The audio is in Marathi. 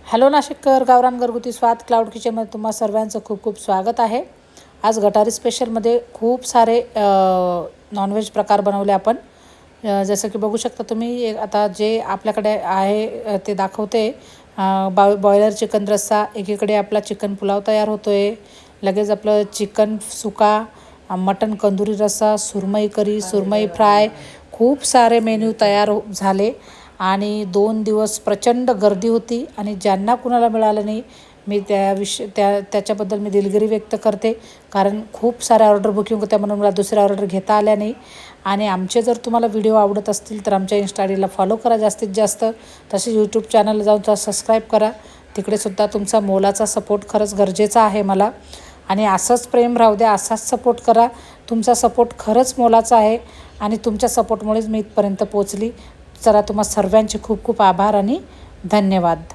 हॅलो नाशिककर, गावरान घरगुती स्वाद क्लाउड किचनमध्ये तुम्हा सर्वांचं खूप खूप स्वागत आहे। आज गटारी स्पेशलमध्ये खूप सारे नॉनव्हेज प्रकार बनवले आपण। जसं की बघू शकता तुम्ही, आता जे आपल्याकडे आहे ते दाखवते। बॉयलर चिकन रस्सा, एकीकडे आपला चिकन पुलाव तयार होतोय, लगेच आपलं चिकन सुका, मटन कंदुरी रस्सा, सुरमई करी, सुरमई फ्राय, खूप सारे मेन्यू तयार झाले। आणि 2 दिवस प्रचंड गर्दी होती आणि ज्यांना कुणाला मिळालं नाही, मी त्याच्याबद्दल मी दिलगिरी व्यक्त करते, कारण खूप साऱ्या ऑर्डर बुकिंग होत्या म्हणून मला दुसऱ्या ऑर्डर घेता आल्या नाही। आणि आमचे जर तुम्हाला व्हिडिओ आवडत असतील तर आमच्या इन्स्टा आयडीला फॉलो करा जास्तीत जास्त, तसेच यूट्यूब चॅनलला जाऊन सबस्क्राईब करा। तिकडेसुद्धा तुमचा मोलाचा सपोर्ट खरंच गरजेचा आहे मला, आणि असंच प्रेम राहू द्या, असाच सपोर्ट करा। तुमचा सपोर्ट खरंच मोलाचा आहे आणि तुमच्या सपोर्टमुळेच मी इथपर्यंत पोहोचली। चला, तुम्हा सर्वांचे खूप खूप आभार आणि धन्यवाद।